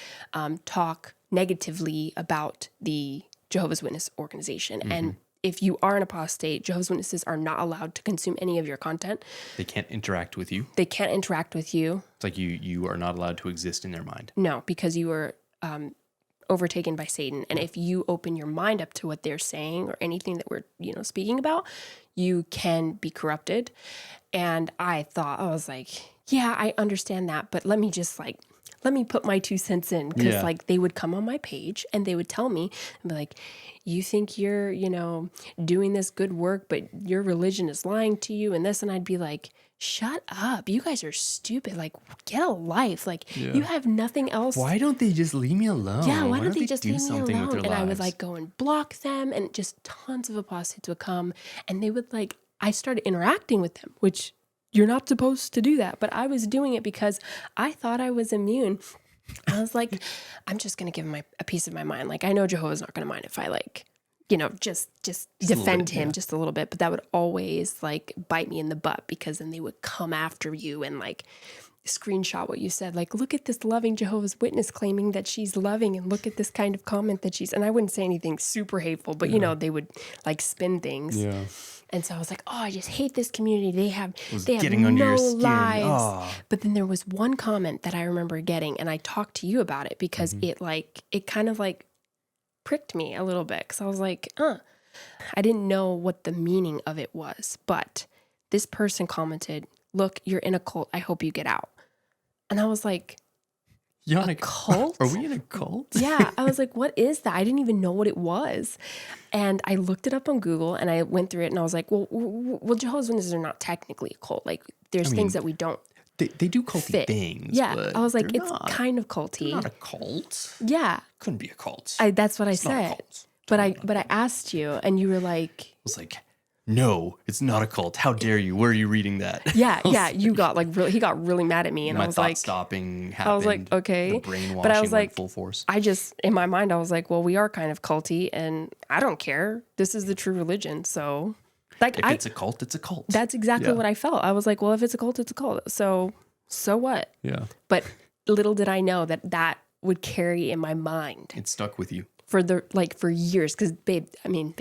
talk negatively about the Jehovah's Witness organization. And if you are an apostate, Jehovah's Witnesses are not allowed to consume any of your content. They can't interact with you. They can't interact with you. It's like you are not allowed to exist in their mind. No, because you are overtaken by Satan. And if you open your mind up to what they're saying or anything that we're, you know, speaking about, you can be corrupted. And I was like, yeah, I understand that, but let me put my 2 cents in because like they would come on my page and they would tell me and be like, you think you're, you know, doing this good work, but your religion is lying to you and this. And I'd be like, shut up. You guys are stupid. Like, get a life. Like you have nothing else. Why don't they just leave me alone? Yeah, why don't they just do leave me something alone? with their And lives? I would like go and block them and just tons of apostates would come and they would like, I started interacting with them, which you're not supposed to do that. But I was doing it because I thought I was immune. I was like, I'm just going to give him a piece of my mind. Like, I know Jehovah's not going to mind if I like, you know, just defend him just a little bit. But that would always like bite me in the butt because then they would come after you and like screenshot what you said. Like, look at this loving Jehovah's Witness claiming that she's loving and look at this kind of comment that she's, and I wouldn't say anything super hateful, but you know, they would like spin things. Yeah. And so I was like, oh, I just hate this community. They have getting under no your skin. lives. Oh. But then there was one comment that I remember getting, and I talked to you about it because it kind of like pricked me a little bit. Because I was like, I didn't know what the meaning of it was. But this person commented, look, you're in a cult. I hope you get out. And I was like, Yannick, a cult? Are we in a cult? Yeah. I was like, what is that? I didn't even know what it was. And I looked it up on Google and I went through it and I was like, well, Jehovah's Witnesses are not technically a cult. Like there's things that we don't They do culty fit. things. Yeah. But I was like, it's not, kind of culty. not a cult. Yeah. Couldn't be a cult. That's what I It's not a said. cult. But I asked you and you were like, I was like, no, it's not a cult. How dare you? Where are you reading that? yeah. You got like really, he got really mad at me and My I was thought like, stopping happened. I was like, okay. The brainwashing But I was like, went full force. I just, in my mind, I was like, well, we are kind of culty and I don't care. This is the true religion. So like, If it's a cult, it's a cult. That's exactly what I felt. I was like, well, if it's a cult, it's a cult. So what? Yeah. But little did I know that would carry in my mind It stuck with you. for years. Because babe, I'm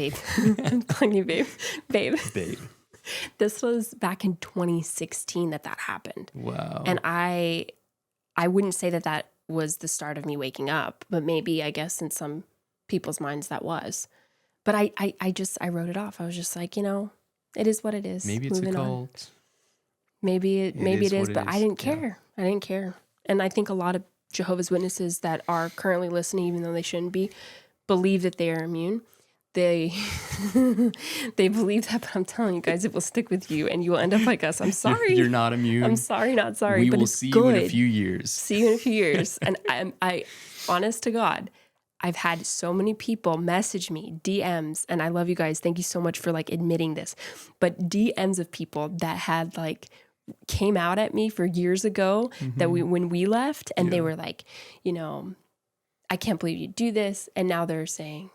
calling you babe. Babe. This was back in 2016 that happened. Wow. And I wouldn't say that was the start of me waking up, but maybe, I guess, in some people's minds that was. But I wrote it off. I was just like, it is what it is. Maybe it's Moving a on. cult. Maybe it is, but I didn't care. Yeah. I didn't care. And I think a lot of Jehovah's Witnesses that are currently listening, even though they shouldn't be, believe that they are immune. They believe that, but I'm telling you guys, it will stick with you and you will end up like us. I'm sorry. You're not immune. I'm sorry, not sorry. We but will it's see good. you in a few years. See you in a few years. And I, honest to God, I've had so many people message me, DMs, and I love you guys. Thank you so much for admitting this. But DMs of people that had came out at me for years ago that when we left, and they were like, I can't believe you do this. And now they're saying,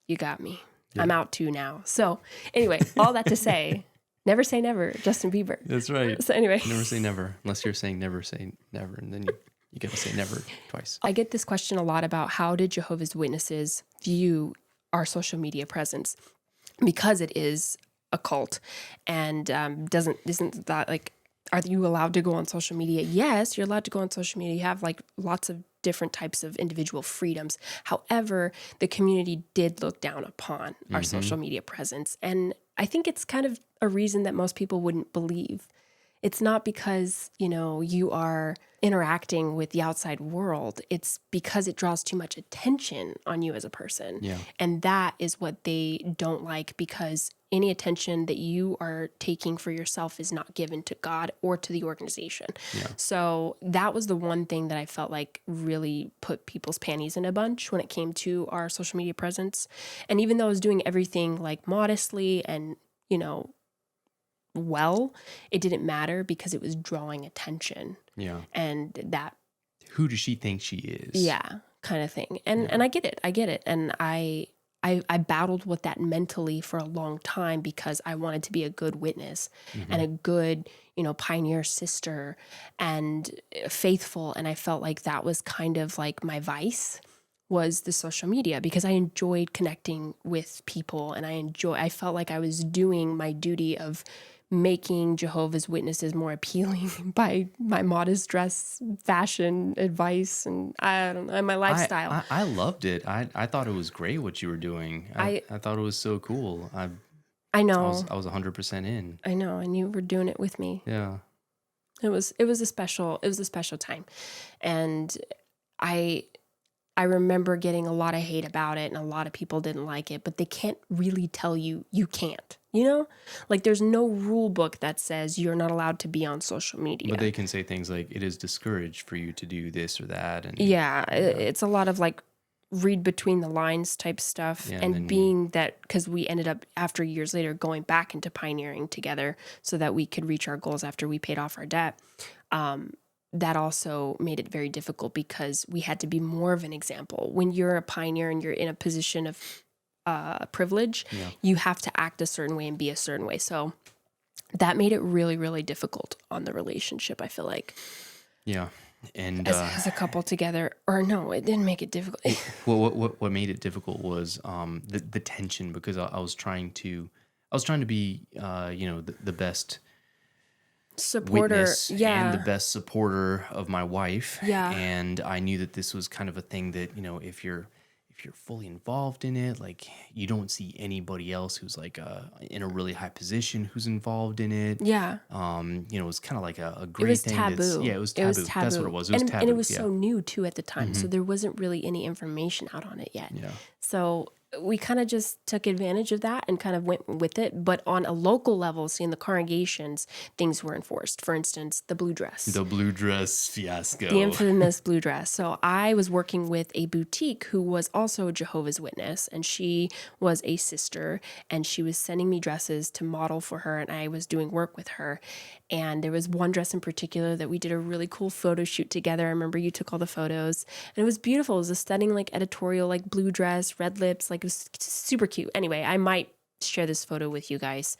you got me. Yeah. I'm out too now. So anyway, all that to say, never say never, Justin Bieber. That's right. So anyway. Never say never, unless you're saying never say never. And then you got to say never twice. I get this question a lot about how did Jehovah's Witnesses view our social media presence? Because it is a cult and isn't that are you allowed to go on social media? Yes, you're allowed to go on social media. You have lots of different types of individual freedoms. However, the community did look down upon our social media presence. And I think it's kind of a reason that most people wouldn't believe. It's not because, you are interacting with the outside world. It's because it draws too much attention on you as a person. Yeah. And that is what they don't like, because any attention that you are taking for yourself is not given to God or to the organization. Yeah. So that was the one thing that I felt like really put people's panties in a bunch when it came to our social media presence. And even though I was doing everything modestly and, well, it didn't matter because it was drawing attention. Yeah. And that. Who does she think she is? Yeah, kind of thing. And I get it. And I battled with that mentally for a long time because I wanted to be a good witness and a good, pioneer sister and faithful. And I felt like that was kind of my vice was the social media, because I enjoyed connecting with people and I felt like I was doing my duty of making Jehovah's Witnesses more appealing by my modest dress, fashion, advice, and I don't know, my lifestyle. I loved it. I thought it was great what you were doing. I thought it was so cool. I know. I was 100% in. I know, and you were doing it with me. Yeah. It was a special time, and I remember getting a lot of hate about it, and a lot of people didn't like it, but they can't really tell you can't. There's no rule book that says you're not allowed to be on social media. But they can say things like, it is discouraged for you to do this or that. And it's a lot of read between the lines type stuff. Yeah, and being that, because we ended up after years later going back into pioneering together so that we could reach our goals after we paid off our debt. That also made it very difficult because we had to be more of an example. When you're a pioneer and you're in a position of privilege, you have to act a certain way and be a certain way. So that made it really, really difficult on the relationship, I feel like. Yeah. And as a couple together, or no, it didn't make it difficult. Well, what made it difficult was the tension, because I was trying to be the best supporter, witness and the best supporter of my wife. Yeah. And I knew that this was kind of a thing that, if you're fully involved in it, you don't see anybody else who's in a really high position who's involved in it. Yeah. It was kind of a great thing. Taboo. It was taboo. That's what it was. It was taboo. And it was so new too at the time. So there wasn't really any information out on it yet. Yeah. So we kind of just took advantage of that and kind of went with it. But on a local level, see, in the congregations, things were enforced. For instance, the blue dress. The blue dress fiasco. The infamous blue dress. So I was working with a boutique who was also a Jehovah's Witness, and she was a sister, and she was sending me dresses to model for her, and I was doing work with her. And there was one dress in particular that we did a really cool photo shoot together. I remember you took all the photos, and it was beautiful. It was a stunning, editorial, blue dress, red lips. It was super cute. Anyway, I might share this photo with you guys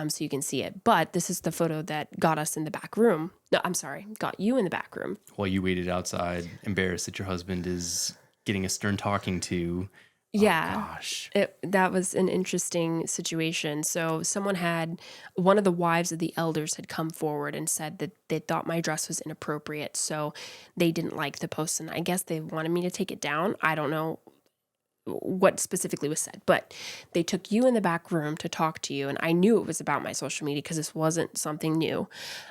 so you can see it. But this is the photo that got us in the back room. No, I'm sorry, got you in the back room. While you waited outside, embarrassed that your husband is getting a stern talking to. Yeah. Oh, gosh. That was an interesting situation. So one of the wives of the elders had come forward and said that they thought my dress was inappropriate. So they didn't like the post. And I guess they wanted me to take it down. I don't know what specifically was said, but they took you in the back room to talk to you. And I knew it was about my social media because this wasn't something new.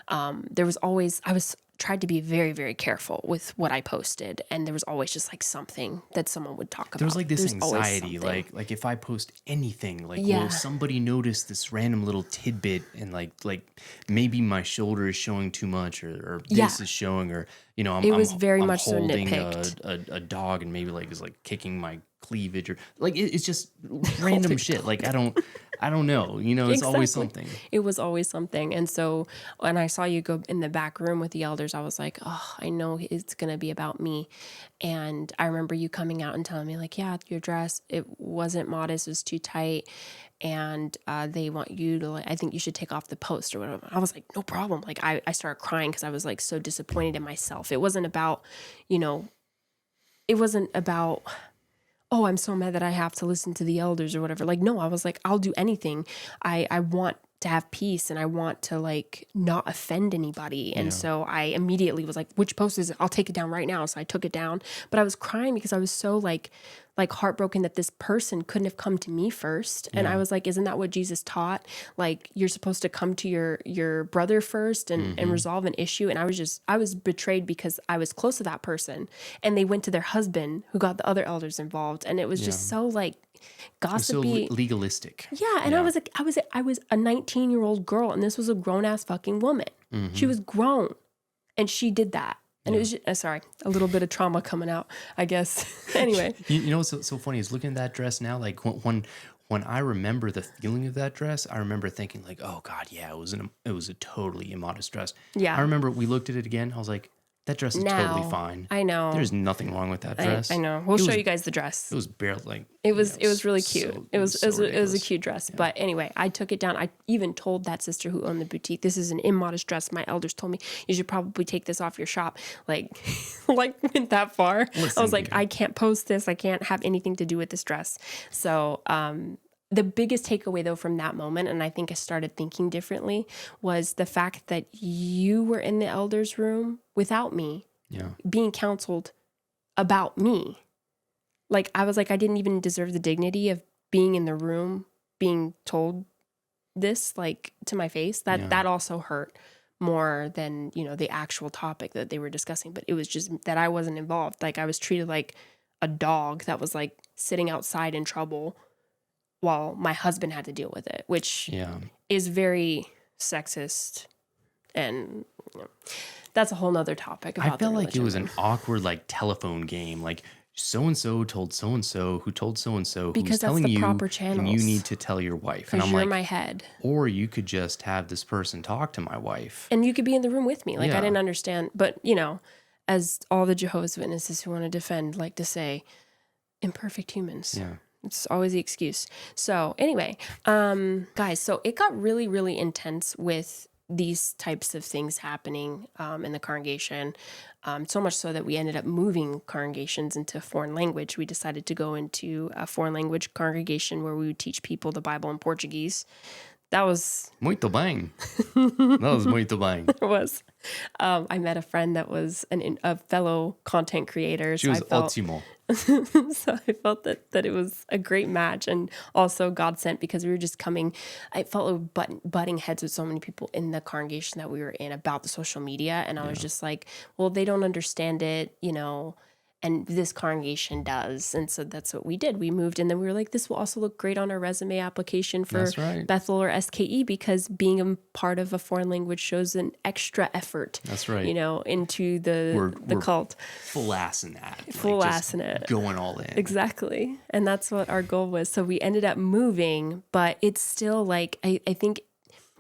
I was tried to be very, very careful with what I posted. And there was always just like something that someone would talk about. There was like this There's anxiety, like if I post anything, like Yeah. will somebody notice this random little tidbit and like maybe my shoulder is showing too much or this Yeah. is showing, or I'm It was very I'm much so holding nitpicked. a dog and maybe like is like kicking my cleavage, or like it's just random shit. Like I don't know, it's always Exactly. something. It was always something. And so when I saw you go in the back room with the elders, I was like, oh, I know it's going to be about me. And I remember you coming out and telling me like, yeah, your dress, it wasn't modest, it was too tight. And they want you to, like, I think you should take off the post or whatever. I was like, no problem. Like I started crying because I was like so disappointed in myself. It wasn't about, oh, I'm so mad that I have to listen to the elders or whatever. Like, no, I was like, I'll do anything. I want to have peace and I want to like not offend anybody. And so I immediately was like, which post is it? I'll take it down right now. So I took it down, but I was crying because I was so like heartbroken that this person couldn't have come to me first. And I was like, isn't that what Jesus taught? Like you're supposed to come to your brother first and resolve an issue. And I was betrayed because I was close to that person and they went to their husband who got the other elders involved. And it was just so like gossipy. So legalistic. Yeah. And I was like, I was a 19-year-old girl and this was a grown ass fucking woman. She was grown and she did that. And it was just, sorry, a little bit of trauma coming out, I guess. Anyway. You know what's so funny is looking at that dress now, like when I remember the feeling of that dress, I remember thinking like, oh God, yeah, it was a totally immodest dress. Yeah. I remember we looked at it again. I was like, that dress is totally fine. I know. There's nothing wrong with that dress. I know. We'll show you guys the dress. It was barely like it was really cute. So, it was a ridiculous. cute dress. Yeah. But anyway, I took it down. I even told that sister who owned the boutique, this is an immodest dress. My elders told me you should probably take this off your shop. Like went that far. Listen, I was like, I can't post this. I can't have anything to do with this dress. So the biggest takeaway though from that moment, and I think I started thinking differently, was the fact that you were in the elders room without me. Yeah. Being counseled about me. Like, I was like, I didn't even deserve the dignity of being in the room, being told this, like, to my face. That also hurt more than, the actual topic that they were discussing. But it was just that I wasn't involved. Like, I was treated like a dog that was, like, sitting outside in trouble while my husband had to deal with it, which is very sexist and, that's a whole nother topic. I felt like it was an awkward like telephone game. Like so-and-so told so-and-so who told so-and-so who's telling you proper channels. And you need to tell your wife. And I'm you're like, in my head. Or you could just have this person talk to my wife. And you could be in the room with me. Like I didn't understand. But, as all the Jehovah's Witnesses who want to defend like to say, imperfect humans. Yeah. It's always the excuse. So anyway, guys, so it got really, really intense with these types of things happening in the congregation, so much so that we ended up moving congregations into foreign language. We decided to go into a foreign language congregation where we would teach people the Bible in Portuguese. That was... Muito bem. That was muito bem. It was. I met a friend that was a fellow content creator. She was ótimo. So I felt that it was a great match and also God sent because we were just coming. I felt like butting heads with so many people in the congregation that we were in about the social media. And I was just like, well, they don't understand it, and this congregation does. And so that's what we did. We moved and then we were like, this will also look great on our resume application for Bethel or SKE because being a part of a foreign language shows an extra effort. That's right. Into the cult. Full ass in that. Full ass in it. Going all in. Exactly. And that's what our goal was. So we ended up moving, but it's still like, I think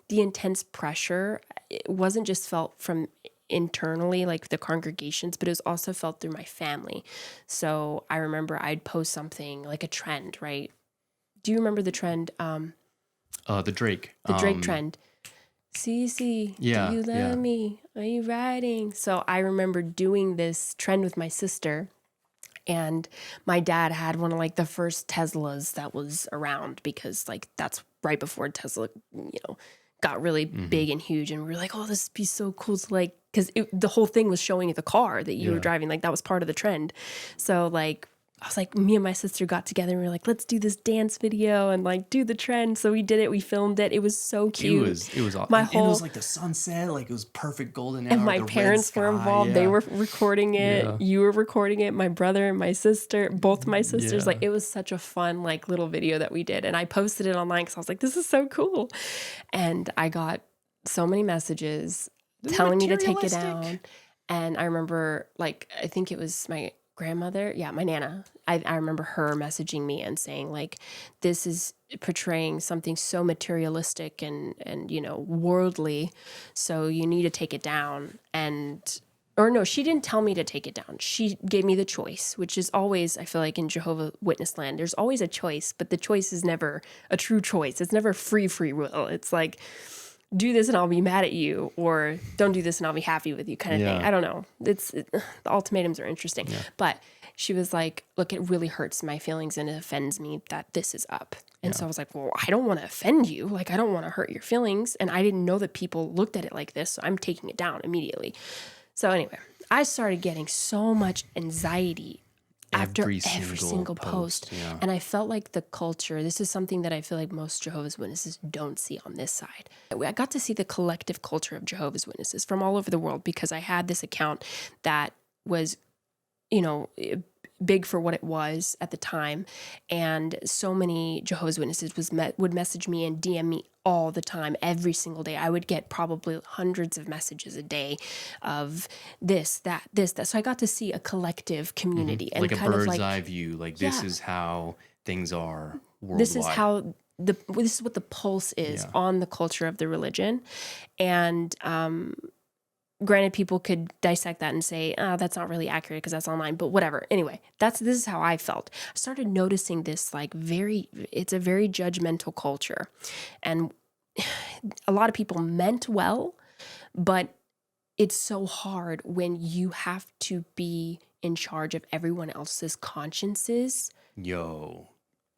the intense pressure, it wasn't just felt from internally, like the congregations, but it was also felt through my family. So I remember I'd post something like a trend, right? Do you remember the trend? The Drake. The Drake trend. Cece, Yeah, do you love me? Are you riding? So I remember doing this trend with my sister, and my dad had one of like the first Teslas that was around, because like that's right before Tesla, got really big and huge, and we were like, oh, this would be so cool to like, because the whole thing was showing the car that you were driving, like that was part of the trend. So like I was like, me and my sister got together and we were like, let's do this dance video and like do the trend. So we did it. We filmed it. It was so cute. It was awesome. And it was like the sunset, like it was perfect golden hour. And my parents were involved. Yeah. They were recording it. Yeah. You were recording it. My brother and my sister, both my sisters. Like it was such a fun like little video that we did. And I posted it online because I was like, this is so cool. And I got so many messages telling me to take it down. And I remember like, I think it was my grandmother. Yeah, my Nana. I remember her messaging me and saying like, this is portraying something so materialistic and worldly. So you need to take it down. Or no, she didn't tell me to take it down. She gave me the choice, which is always, I feel like in Jehovah's Witness land, there's always a choice, but the choice is never a true choice. It's never free will. It's like, do this and I'll be mad at you, or don't do this and I'll be happy with you kind of thing. I don't know. The ultimatums are interesting. Yeah. But she was like, look, it really hurts my feelings and it offends me that this is up. And so I was like, well, I don't want to offend you. Like, I don't want to hurt your feelings. And I didn't know that people looked at it like this. So I'm taking it down immediately. So anyway, I started getting so much anxiety after every single post. Yeah. And I felt like the culture, this is something that I feel like most Jehovah's Witnesses don't see on this side. I got to see the collective culture of Jehovah's Witnesses from all over the world, because I had this account that was, big for what it was at the time. And so many Jehovah's Witnesses would message me and DM me all the time, every single day. I would get probably hundreds of messages a day of this, that. So I got to see a collective community. And like a bird's eye view. Like this is how things are worldwide. This is how this is what the pulse is on the culture of the religion. And, granted, people could dissect that and say, oh, that's not really accurate because that's online, but whatever. Anyway, this is how I felt. I started noticing this it's a very judgmental culture. And a lot of people meant well, but it's so hard when you have to be in charge of everyone else's consciences.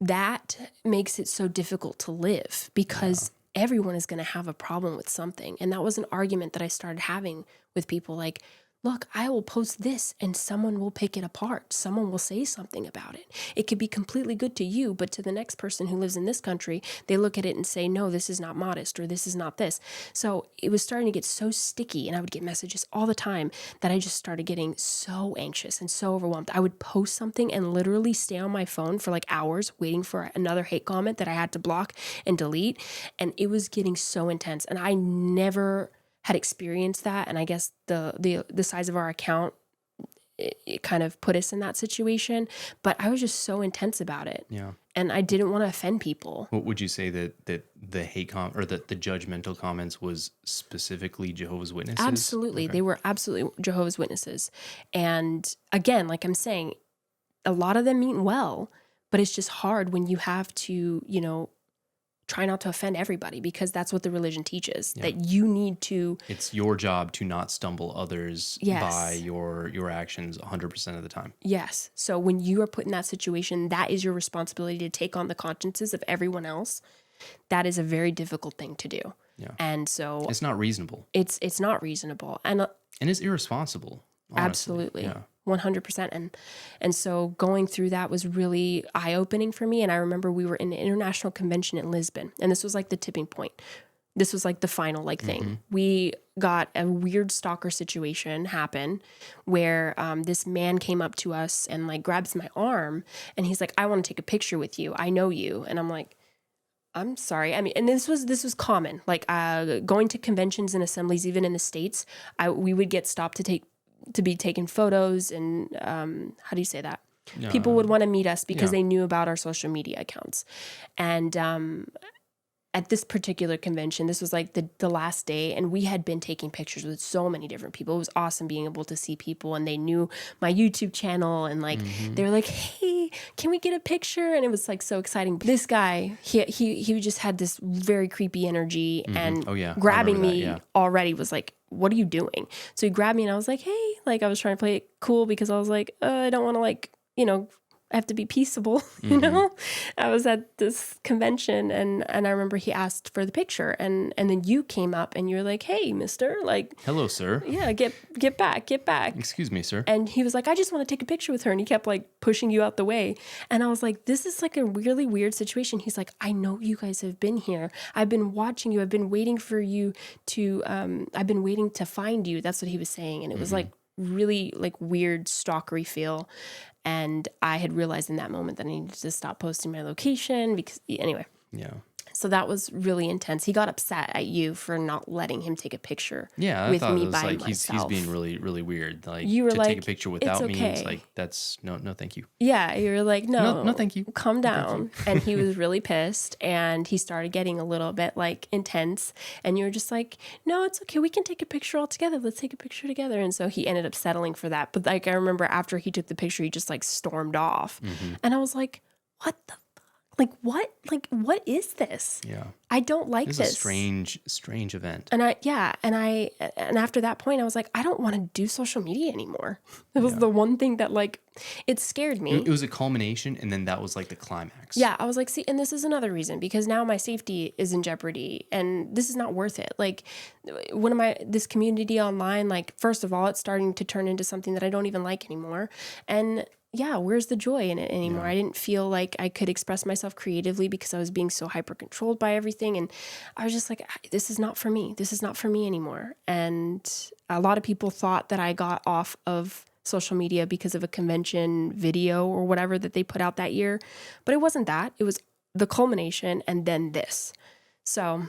That makes it so difficult to live, because everyone is going to have a problem with something. And that was an argument that I started having with people like, look, I will post this and someone will pick it apart. Someone will say something about it. It could be completely good to you, but to the next person who lives in this country, they look at it and say, no, this is not modest, or this is not this. So it was starting to get so sticky, and I would get messages all the time that I just started getting so anxious and so overwhelmed. I would post something and literally stay on my phone for like hours waiting for another hate comment that I had to block and delete. And it was getting so intense. And I never had experienced that. And I guess the size of our account, it kind of put us in that situation. But I was just so intense about it. Yeah. And I didn't want to offend people. What would you say that the hate or that the judgmental comments was specifically Jehovah's Witnesses? Absolutely. Okay. They were absolutely Jehovah's Witnesses. And again, like I'm saying, a lot of them mean well, but it's just hard when you have to, try not to offend everybody, because that's what the religion teaches, that you need to. It's your job to not stumble others by your actions 100% of the time. Yes. So when you are put in that situation, that is your responsibility to take on the consciences of everyone else. That is a very difficult thing to do. Yeah. And so it's not reasonable. It's not reasonable. And it's irresponsible. Honestly. Absolutely. Yeah. 100%. And so going through that was really eye-opening for me. And I remember we were in an international convention in Lisbon, and this was like the tipping point. This was like the final thing. Mm-hmm. We got a weird stalker situation happen where this man came up to us and like grabs my arm, and he's like, I want to take a picture with you. I know you. And I'm like, I'm sorry. I mean, and this was common, like going to conventions and assemblies, even in the States, we would get stopped to be taking photos, and how do you say that? People would want to meet us because they knew about our social media accounts. And at this particular convention, this was like the last day, and we had been taking pictures with so many different people. It was awesome being able to see people, and they knew my YouTube channel, and like they were like, hey, can we get a picture? And it was like so exciting. This guy, he just had this very creepy energy, and grabbing me already was like, what are you doing? So he grabbed me, and I was like, hey, like I was trying to play it cool because I was like, I don't want to like, you know, I have to be peaceable, you know? I was at this convention, and I remember he asked for the picture, and then you came up and you were like, hey, mister, like, hello, sir. Yeah, get back. Excuse me, sir. And he was like, I just want to take a picture with her. And he kept like pushing you out the way. And I was like, this is like a really weird situation. He's like, I know you guys have been here. I've been watching you. I've been waiting for you to, I've been waiting to find you. That's what he was saying. And it was like really like weird stalkery feel. And I had realized in that moment that I needed to stop posting my location because anyway. Yeah. So that was really intense. He got upset at you for not letting him take a picture with me by like myself. He's being really, really weird. Like you were to like, take a picture without it's okay. me, it's like that's no thank you. Yeah, you were like, no, thank you. Calm down. And he was really pissed, and he started getting a little bit like intense, and you were just like, no, it's okay. We can take a picture all together. Let's take a picture together. And so he ended up settling for that. But like I remember after he took the picture, he just like stormed off. And I was like, what the Like what is this? Yeah. I don't like this. This is a strange event. And after that point I was like, I don't want to do social media anymore. It was the one thing that like it scared me. It was a culmination, and then that was like the climax. Yeah, I was like, see, and this is another reason, because now my safety is in jeopardy, and this is not worth it. Like this community online, like first of all, it's starting to turn into something that I don't even like anymore. And yeah, where's the joy in it anymore? Yeah. I didn't feel like I could express myself creatively because I was being so hyper controlled by everything. And I was just like, this is not for me. This is not for me anymore. And a lot of people thought that I got off of social media because of a convention video or whatever that they put out that year. But it wasn't that. It was the culmination and then this. So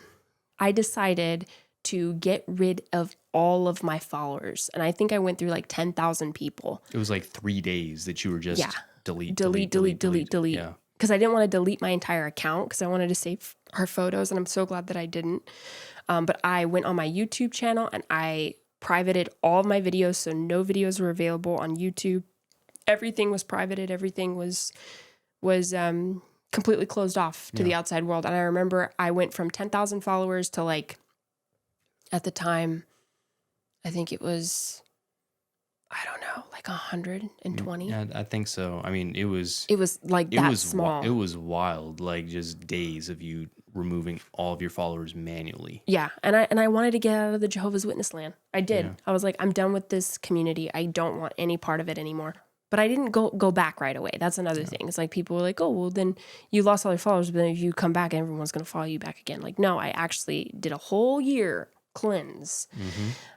I decided to get rid of all of my followers. And I think I went through like 10,000 people. It was like 3 days that you were just delete. Yeah. Because I didn't want to delete my entire account because I wanted to save our photos. And I'm so glad that I didn't. But I went on my YouTube channel and I privated all of my videos. So no videos were available on YouTube. Everything was privated. Everything was completely closed off to the outside world. And I remember I went from 10,000 followers to like, at the time, I think it was, I don't know, like 120. Yeah, I think so. I mean, it was like that small. It was wild, like just days of you removing all of your followers manually. Yeah, and I wanted to get out of the Jehovah's Witness land. I did. Yeah. I was like, I'm done with this community. I don't want any part of it anymore. But I didn't go back right away. That's another thing. It's like people were like, oh, well, then you lost all your followers, but then if you come back, everyone's going to follow you back again. Like, no, I actually did a whole year cleanse.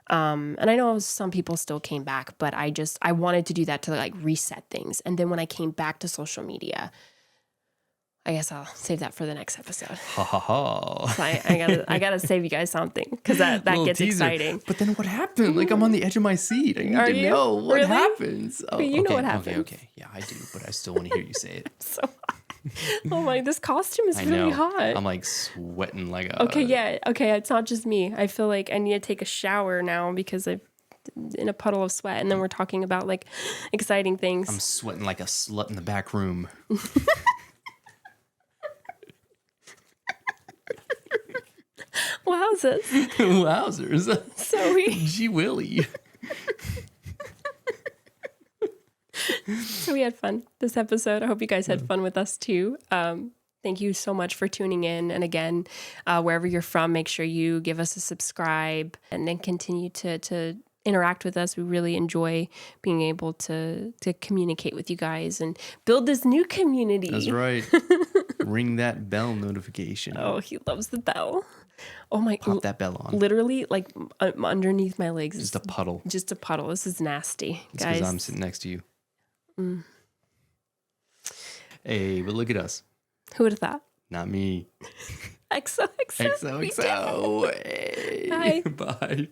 And I know some people still came back, but I wanted to do that to like reset things. And then when I came back to social media, I guess I'll save that for the next episode. Ha ha ha. So I gotta save you guys something because that gets teaser. Exciting. But then what happened? Like I'm on the edge of my seat. I need to know what happens. Oh, you know what happens. Okay. Yeah, I do, but I still want to hear you say it. So oh my, this costume is really hot. I'm like sweating like a... Okay, it's not just me. I feel like I need to take a shower now because I'm in a puddle of sweat, and then we're talking about like exciting things. I'm sweating like a slut in the back room. Wowzers. Wowzers. So Gee Willie. So we had fun this episode. I hope you guys had fun with us too. Thank you so much for tuning in. And again, wherever you're from, make sure you give us a subscribe and then continue to interact with us. We really enjoy being able to communicate with you guys and build this new community. That's right. Ring that bell notification. Oh, he loves the bell. Oh my! Pop that bell on. Literally, like underneath my legs. Just a puddle. Just a puddle. This is nasty, it's guys. Because I'm sitting next to you. Hey, but look at us. Who would have thought? Not me. XOXO. XOXO. Hey. Bye. Bye.